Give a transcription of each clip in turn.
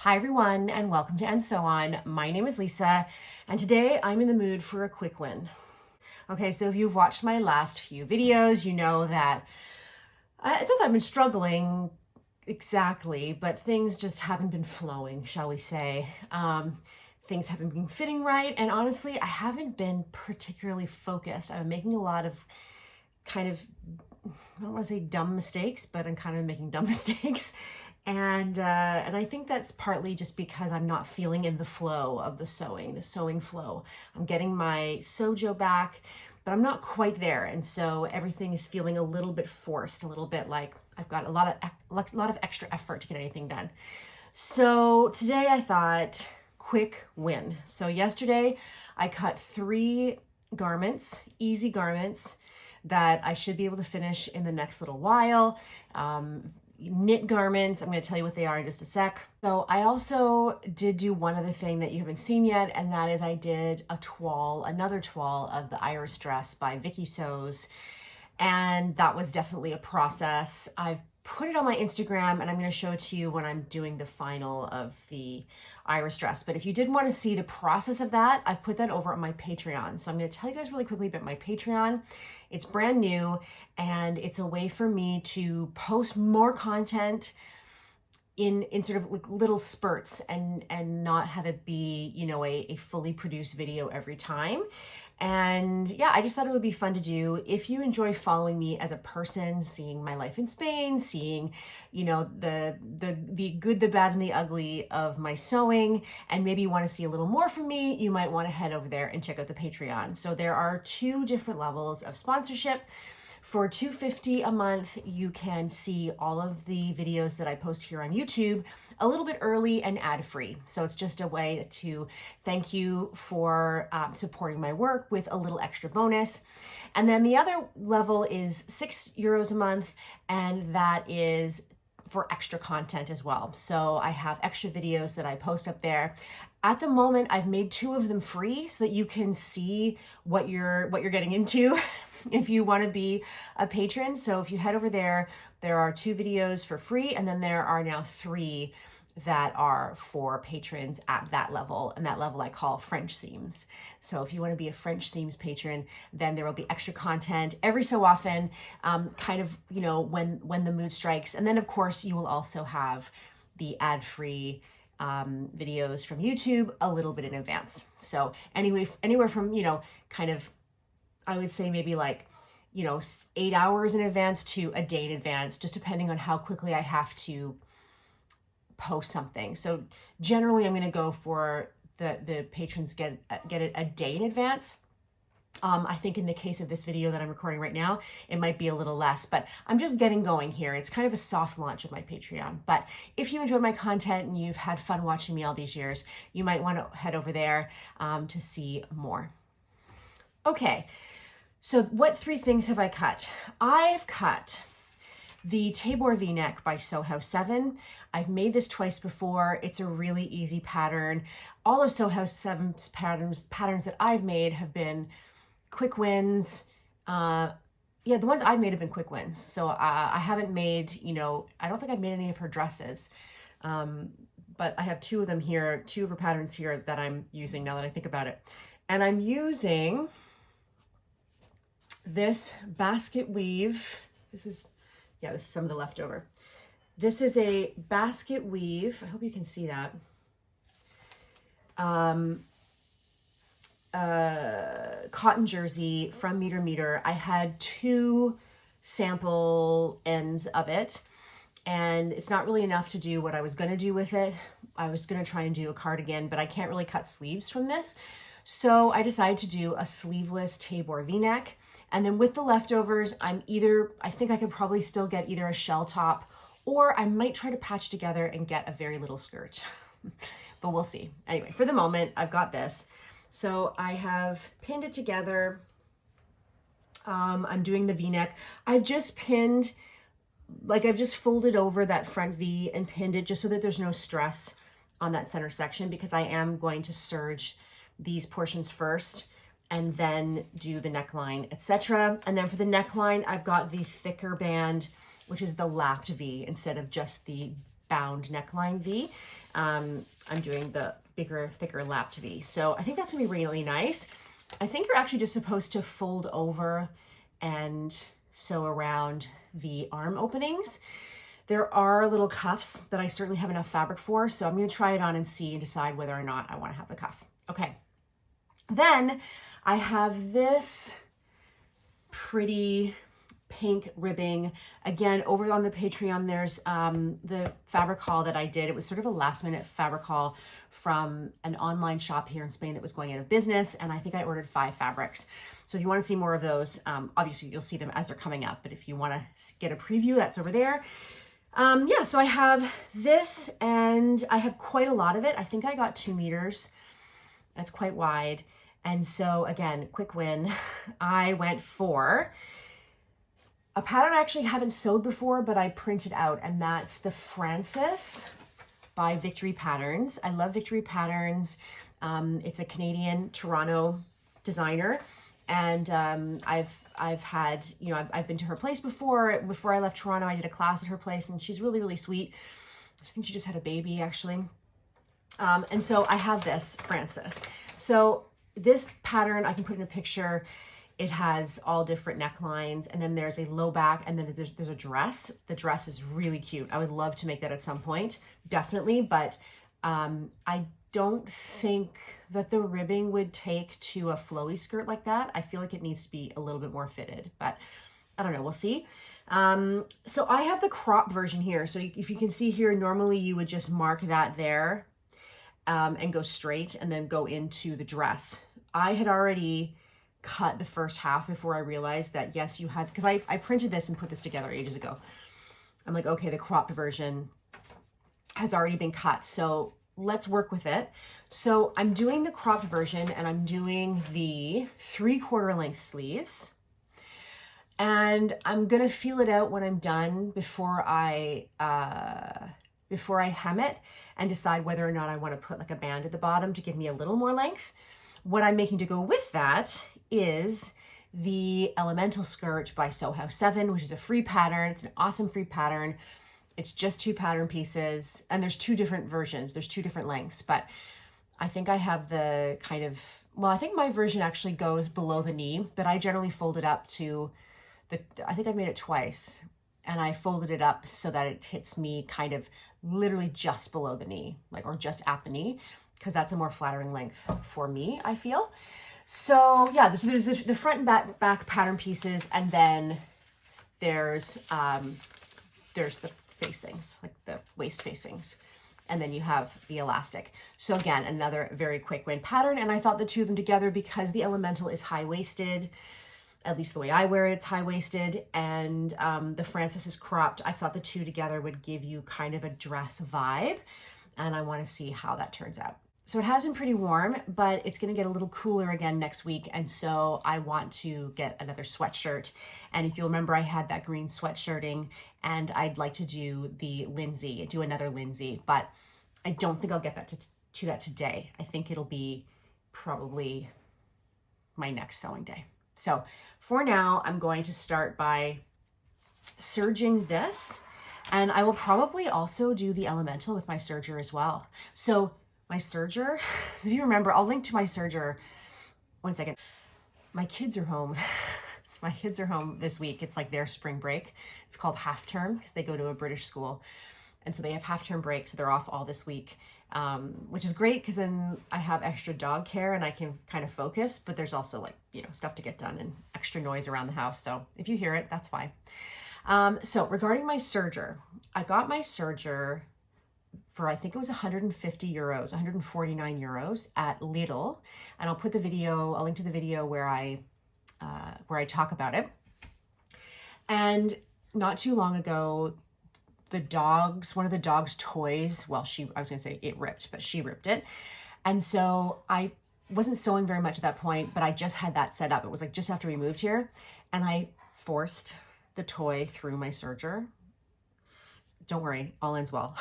Hi everyone and welcome to And So On. My name is Lisa and today I'm in the mood for a quick win. Okay, so if you've watched my last few videos, you know that it's not that I've been struggling exactly, but things just haven't been flowing, shall we say. Things haven't been fitting right, and honestly, I haven't been particularly focused. I'm making a lot of kind of, I don't want to say dumb mistakes, but I'm kind of making dumb mistakes. And I think that's partly just because I'm not feeling in the flow of the sewing flow. I'm getting my sojo back, but I'm not quite there. And so everything is feeling a little bit forced, a little bit like I've got a lot of extra effort to get anything done. So today I thought, quick win. So yesterday I cut 3 garments, easy garments, that I should be able to finish in the next little while. Knit garments, I'm going to tell you what they are in just a sec. So I also did do one other thing that you haven't seen yet, and that is I did another toile of the Iris dress by VikiSews, and that was definitely a process. I've put it on my Instagram and I'm going to show it to you when I'm doing the final of the Iris dress. But if you did want to see the process of that, I've put that over on my Patreon. So I'm going to tell you guys really quickly about my Patreon. It's brand new and it's a way for me to post more content in sort of like little spurts and not have it be, you know, a fully produced video every time. And yeah, I just thought it would be fun to do. If you enjoy following me as a person, seeing my life in Spain, seeing, you know, the good, the bad, and the ugly of my sewing, and maybe you want to see a little more from me, you might want to head over there and check out the Patreon. So there are 2 different levels of sponsorship. For $2.50 a month, you can see all of the videos that I post here on YouTube a little bit early and ad-free. So it's just a way to thank you for supporting my work with a little extra bonus. And then the other level is €6 a month, and that is for extra content as well. So I have extra videos that I post up there. At the moment, I've made 2 of them free so that you can see what you're getting into if you want to be a patron. So if you head over there, there are 2 videos for free, and then there are now 3 that are for patrons at that level, and that level I call French Seams. So if you want to be a French Seams patron, then there will be extra content every so often, kind of, you know, when the mood strikes. And then of course you will also have the ad-free videos from YouTube a little bit in advance. So anyway, anywhere from, you know, kind of, I would say maybe like, you know, 8 hours in advance to a day in advance, just depending on how quickly I have to post something. So generally I'm going to go for the patrons get it a day in advance. I think in the case of this video that I'm recording right now, it might be a little less, but I'm just getting going here. It's kind of a soft launch of my Patreon. But if you enjoyed my content and you've had fun watching me all these years, you might want to head over there to see more. Okay, so what 3 things have I cut? I've cut the Tabor V-neck by House 7. I've made this twice before. It's a really easy pattern. All of House 7's patterns that I've made have been quick wins. Yeah, the ones I've made have been quick wins. So I haven't made, you know, I don't think I've made any of her dresses. But I have 2 of them here, 2 of her patterns here that I'm using now that I think about it. And I'm using this basket weave. This is some of the leftover. This is a basket weave. I hope you can see that. Cotton jersey from Meter. I had 2 sample ends of it, and it's not really enough to do what I was going to do with it. I was going to try and do a cardigan, but I can't really cut sleeves from this. So I decided to do a sleeveless Tabor V-neck. And then with the leftovers, I think I could probably still get either a shell top, or I might try to patch together and get a very little skirt. But we'll see. Anyway, for the moment, I've got this. So I have pinned it together. I'm doing the V-neck. I've just pinned, like I've just folded over that front V and pinned it just so that there's no stress on that center section, because I am going to serge these portions first and then do the neckline, etc. And then for the neckline, I've got the thicker band, which is the lapped V instead of just the bound neckline V. I'm doing the bigger, thicker lapped V. So I think that's gonna be really nice. I think you're actually just supposed to fold over and sew around the arm openings. There are little cuffs that I certainly have enough fabric for, so I'm gonna try it on and see and decide whether or not I wanna have the cuff. Okay, then I have this pretty pink ribbing. Again, over on the Patreon, there's the fabric haul that I did. It was sort of a last minute fabric haul from an online shop here in Spain that was going out of business, and I think I ordered 5 fabrics. So if you want to see more of those, obviously you'll see them as they're coming up, but if you want to get a preview, that's over there. Yeah, so I have this, and I have quite a lot of it. I think I got 2 meters. That's quite wide. And so again, quick win. I went for a pattern I actually haven't sewed before, but I printed out, and that's the Frances by Victory Patterns. I love Victory Patterns. It's a Canadian Toronto designer, and I've had, you know, I've been to her place before. Before I left Toronto, I did a class at her place, and she's really, really sweet. I think she just had a baby, actually. And so I have this Frances. So this pattern, I can put in a picture. It has all different necklines, and then there's a low back, and then there's a dress. The dress is really cute. I would love to make that at some point, definitely, but I don't think that the ribbing would take to a flowy skirt like that. I feel like it needs to be a little bit more fitted, but I don't know, we'll see. So I have the crop version here. So if you can see here, normally you would just mark that there and go straight and then go into the dress. I had already cut the first half before I realized that, yes, you had, because I printed this and put this together ages ago. I'm like, okay, the cropped version has already been cut, so let's work with it. So I'm doing the cropped version, and I'm doing the 3/4 length sleeves, and I'm gonna feel it out when I'm done before I hem it and decide whether or not I want to put like a band at the bottom to give me a little more length. What I'm making to go with that is the Elemental skirt by House 7, which is a free pattern. It's an awesome free pattern. It's just 2 pattern pieces, and there's 2 different versions. There's 2 different lengths, but I think I have the kind of, well, I think my version actually goes below the knee, but I generally fold it up to I think I've made it twice, and I folded it up so that it hits me kind of literally just below the knee, like, or just at the knee, because that's a more flattering length for me, I feel. So yeah, there's the front and back pattern pieces, and then there's the facings, like the waist facings, and then you have the elastic. So again, another very quick win pattern, and I thought the 2 of them together, because the Elemental is high-waisted, at least the way I wear it, it's high-waisted, and the Frances is cropped. I thought the 2 together would give you kind of a dress vibe, and I want to see how that turns out. So it has been pretty warm, but it's going to get a little cooler again next week, and so I want to get another sweatshirt. And if you'll remember, I had that green sweatshirting, and I'd like to do another Lindsay, but I don't think I'll get that to that today. I think it'll be probably my next sewing day. So for now, I'm going to start by serging this, and I will probably also do the Elemental with my serger as well. So my serger, if you remember, I'll link to my serger. One second. My kids are home. My kids are home this week. It's like their spring break. It's called half term because they go to a British school. And so they have half term break, so they're off all this week, which is great because then I have extra dog care and I can kind of focus, but there's also, like, you know, stuff to get done and extra noise around the house. So if you hear it, that's fine. So regarding my serger, I got my serger for, I think it was 150 euros, 149 euros at Lidl. And I'll link to the video where I talk about it. And not too long ago, one of the dog's toys, well, I was gonna say it ripped, but she ripped it. And so I wasn't sewing very much at that point, but I just had that set up. It was like just after we moved here, and I forced the toy through my serger. Don't worry, all ends well.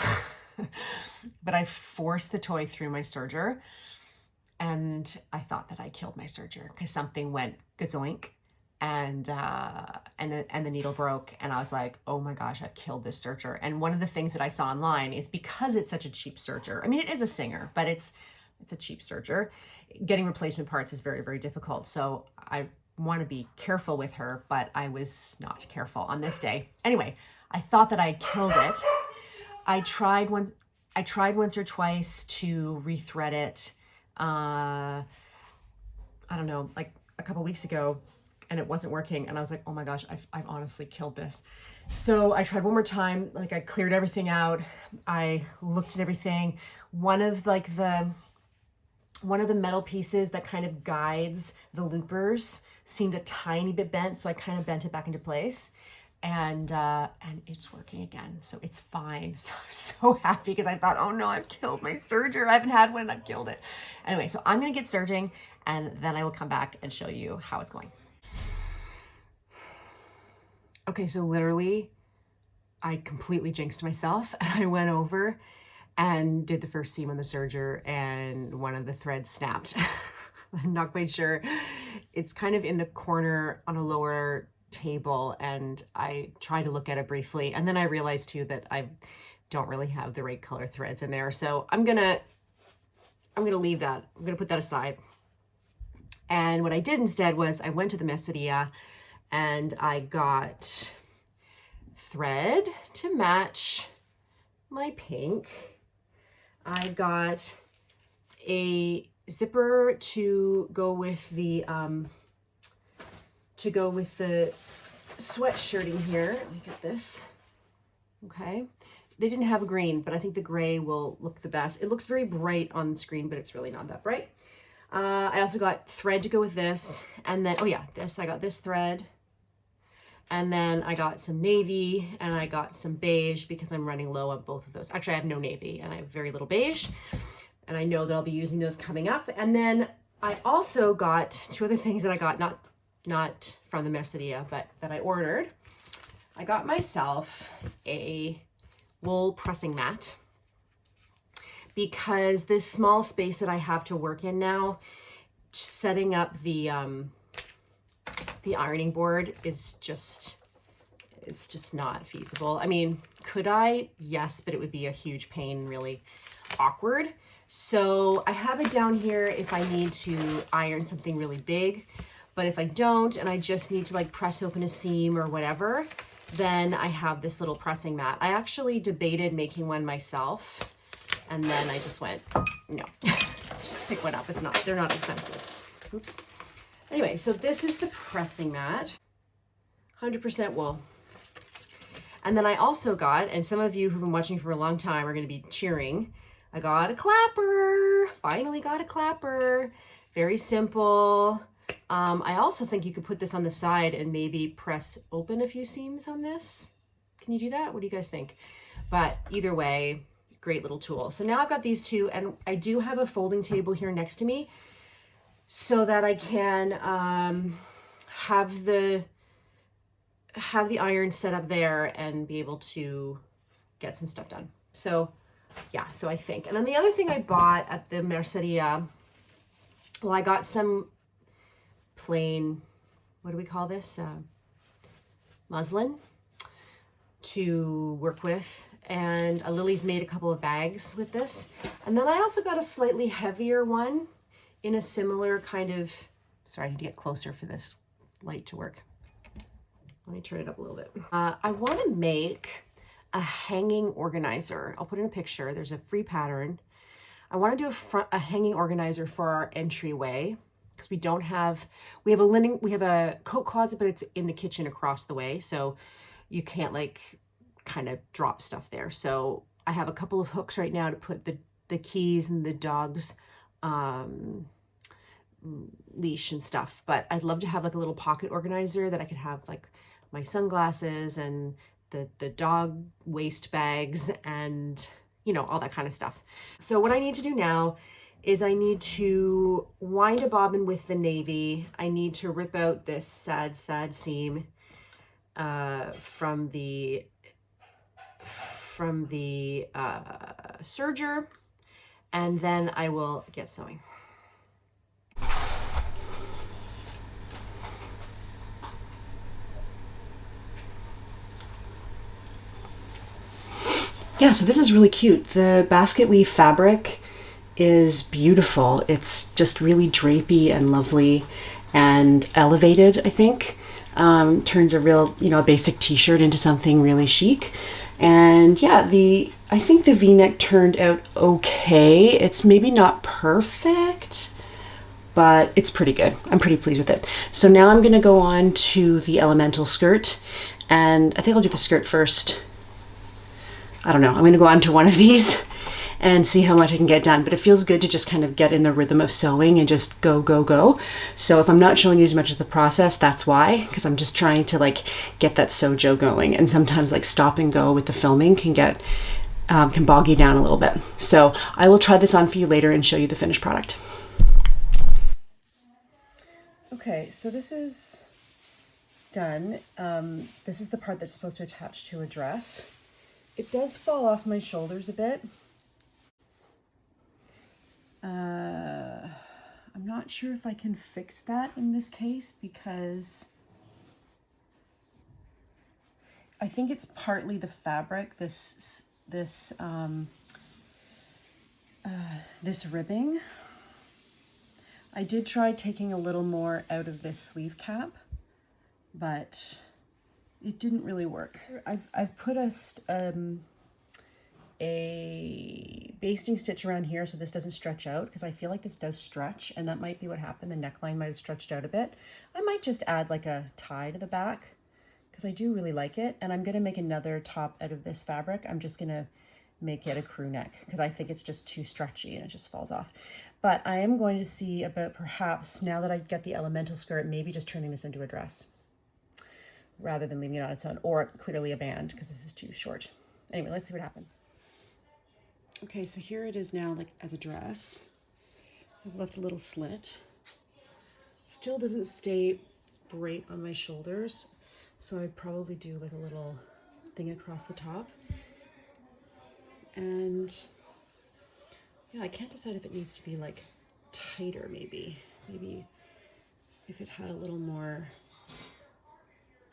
But I forced the toy through my serger, and I thought that I killed my serger because something went gazoink, and the needle broke, and I was like, oh my gosh, I've killed this serger. And one of the things that I saw online is, because it's such a cheap serger, I mean, it is a Singer, but it's a cheap serger, getting replacement parts is very, very difficult. So I want to be careful with her, but I was not careful on this day. Anyway, I thought that I had killed it. I tried once or twice to rethread it. I don't know, like a couple weeks ago, and it wasn't working. And I was like, oh my gosh, I've honestly killed this. So I tried one more time. Like, I cleared everything out. I looked at everything. One of the metal pieces that kind of guides the loopers seemed a tiny bit bent. So I kind of bent it back into place, and it's working again. So it's fine. So I'm so happy, because I thought, oh no, I've killed my serger. I haven't had one and I've killed it. Anyway, so I'm going to get serging, and then I will come back and show you how it's going. Okay, so literally I completely jinxed myself, and I went over and did the first seam on the serger, and one of the threads snapped. I'm not quite sure. It's kind of in the corner on a lower table, and I tried to look at it briefly, and then I realized too that I don't really have the right color threads in there. So I'm gonna leave that. I'm gonna put that aside. And what I did instead was I went to the Messeria, and I got thread to match my pink. I got a zipper to go with the sweatshirting here. Let me get this. Okay. They didn't have a green, but I think the gray will look the best. It looks very bright on the screen, but it's really not that bright. I also got thread to go with this. And then, oh yeah, I got this thread. And then I got some navy, and I got some beige, because I'm running low on both of those. Actually, I have no navy, and I have very little beige. And I know that I'll be using those coming up. And then I also got two other things that I got, not from the Messeria, but that I ordered. I got myself a wool pressing mat, because this small space that I have to work in now, setting up the ironing board is just, it's just not feasible. I mean, could I? Yes, but it would be a huge pain, really awkward. So I have it down here if I need to iron something really big, but if I don't, and I just need to like press open a seam or whatever, then I have this little pressing mat. I actually debated making one myself, and then I just went, no, just pick one up. They're not expensive. Oops. Anyway, so this is the pressing mat, 100% wool. And then I also got, and some of you who've been watching for a long time are going to be cheering, I got a clapper. Finally got a clapper. Very simple. I also think you could put this on the side and maybe press open a few seams on this. Can you do that? What do you guys think? But either way, great little tool. So now I've got these two, and I do have a folding table here next to me, so that I can have the iron set up there and be able to get some stuff done. So yeah, so I think. And then the other thing I bought at the Merceria, well, I got some plain, what do we call this? Muslin to work with. And Lily's made a couple of bags with this. And then I also got a slightly heavier one in a similar kind of, sorry, I need to get closer for this light to work. Let me turn it up a little bit. I want to make a hanging organizer. I'll put in a picture. There's a free pattern. I want to do a hanging organizer for our entryway, because we have a coat closet, but it's in the kitchen across the way, so you can't like kind of drop stuff there. So I have a couple of hooks right now to put the keys and the dog's leash and stuff, but I'd love to have like a little pocket organizer that I could have like my sunglasses and the dog waste bags and, you know, all that kind of stuff. So what I need to do now is I need to wind a bobbin with the navy. I need to rip out this sad seam from the serger, and then I will get sewing. Yeah, so this is really cute. The basket weave fabric is beautiful. It's just really drapey and lovely and elevated, I think. Turns a real, a basic t-shirt into something really chic. And yeah, I think the V-neck turned out okay. It's maybe not perfect, but it's pretty good. I'm pretty pleased with it. So now I'm gonna go on to the elemental skirt, and I think I'll do the skirt first. I don't know, I'm gonna go on to one of these and see how much I can get done. But it feels good to just kind of get in the rhythm of sewing and just go, go, go. So if I'm not showing you as much of the process, that's why, because I'm just trying to like get that sojo going. And sometimes like stop and go with the filming can get, can bog you down a little bit. So I will try this on for you later and show you the finished product. Okay, so this is done. This is the part that's supposed to attach to a dress. It does fall off my shoulders a bit. I'm not sure if I can fix that in this case because I think it's partly the fabric, this ribbing. I did try taking a little more out of this sleeve cap, but it didn't really work. I've put a basting stitch around here so this doesn't stretch out, because I feel like this does stretch, and that might be what happened. The neckline might have stretched out a bit. I might just add like a tie to the back because I do really like it, and I'm gonna make another top out of this fabric. I'm just gonna make it a crew neck because I think it's just too stretchy and it just falls off. But I am going to see about perhaps, now that I get the elemental skirt, maybe just turning this into a dress rather than leaving it on its own, or clearly a band because this is too short. Anyway, let's see what happens. Okay, so here it is now, like as a dress. I've left a little slit. Still doesn't stay right on my shoulders, so I'd probably do like a little thing across the top. And yeah, I can't decide if it needs to be like tighter, maybe if it had a little more,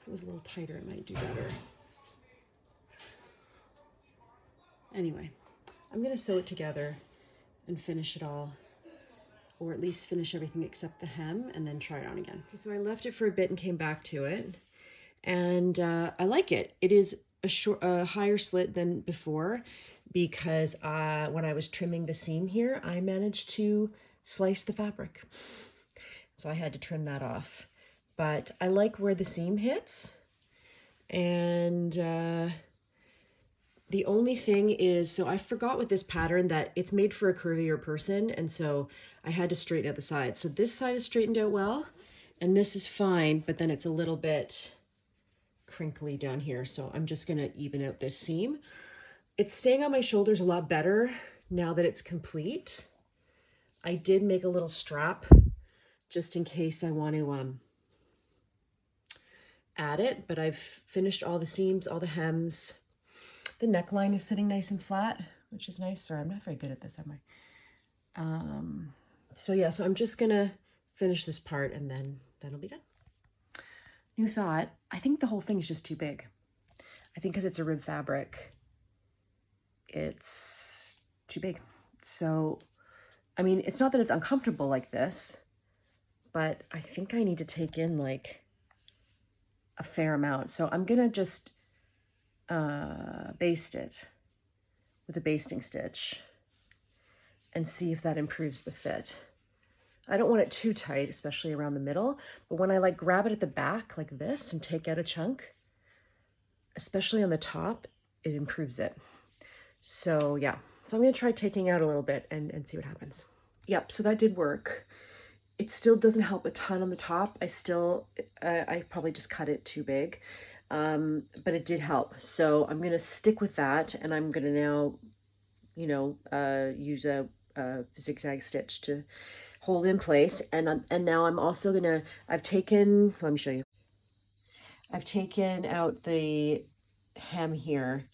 if it was a little tighter, it might do better. Anyway, I'm gonna sew it together and finish it all, or at least finish everything except the hem, and then try it on again. Okay, so I left it for a bit and came back to it, and I like it. It is a higher slit than before because when I was trimming the seam here, I managed to slice the fabric. So I had to trim that off. But I like where the seam hits, and the only thing is, so I forgot with this pattern that it's made for a curvier person, and so I had to straighten out the sides. So this side is straightened out well, and this is fine, but then it's a little bit crinkly down here. So I'm just gonna even out this seam. It's staying on my shoulders a lot better now that it's complete. I did make a little strap just in case I want to add it, but I've finished all the seams, all the hems. The neckline is sitting nice and flat, which is nice. Sorry, I'm not very good at this, am I? So yeah, so I'm just gonna finish this part and then that'll be done. New thought, I think the whole thing's just too big. I think because it's a rib fabric, it's too big. So, I mean, it's not that it's uncomfortable like this, but I think I need to take in like a fair amount. So I'm gonna just baste it with a basting stitch and see if that improves the fit. I don't want it too tight, especially around the middle, but when I like grab it at the back like this and take out a chunk, especially on the top, it improves it. So yeah, so I'm gonna try taking out a little bit and see what happens. Yep, so that did work. It still doesn't help a ton on the top. I probably just cut it too big. But it did help. So I'm going to stick with that, and I'm going to now, use a zigzag stitch to hold in place. And now I'm also going to, let me show you. I've taken out the hem here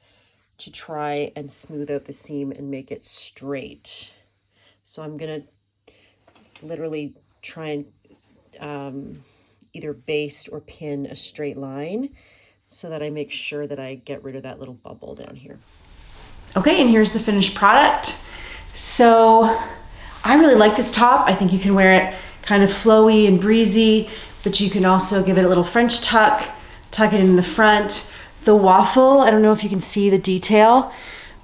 to try and smooth out the seam and make it straight. So I'm going to literally try and either baste or pin a straight line, so that I make sure that I get rid of that little bubble down here. Okay, and here's the finished product. So I really like this top. I think you can wear it kind of flowy and breezy, but you can also give it a little French tuck it in the front. The waffle, I don't know if you can see the detail,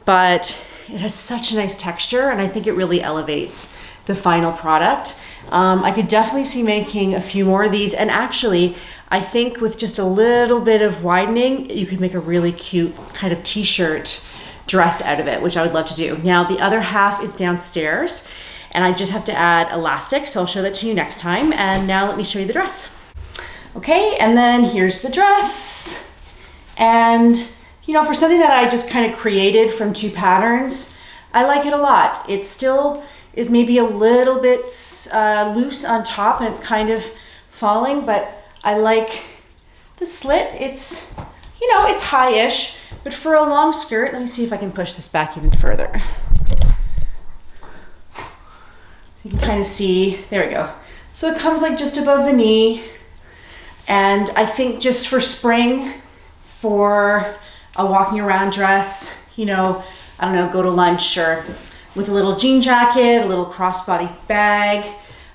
but it has such a nice texture, and I think it really elevates the final product. I could definitely see making a few more of these, and actually, I think with just a little bit of widening, you could make a really cute kind of t-shirt dress out of it, which I would love to do. Now, the other half is downstairs, and I just have to add elastic, so I'll show that to you next time. And now let me show you the dress. Okay, and then here's the dress. And you know, for something that I just kind of created from 2 patterns, I like it a lot. It still is maybe a little bit loose on top, and it's kind of falling, but I like the slit. It's, you know, it's high-ish, but for a long skirt, let me see if I can push this back even further. You can kind of see, there we go. So it comes like just above the knee. And I think just for spring, for a walking around dress, you know, I don't know, go to lunch or with a little jean jacket, a little crossbody bag,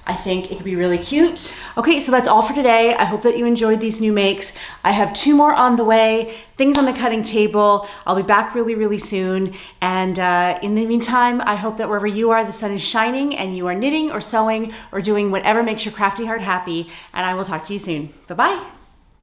I think it could be really cute. Okay, so that's all for today. I hope that you enjoyed these new makes. I have 2 more on the way, things on the cutting table. I'll be back really, really soon. And in the meantime, I hope that wherever you are, the sun is shining and you are knitting or sewing or doing whatever makes your crafty heart happy. And I will talk to you soon. Bye-bye.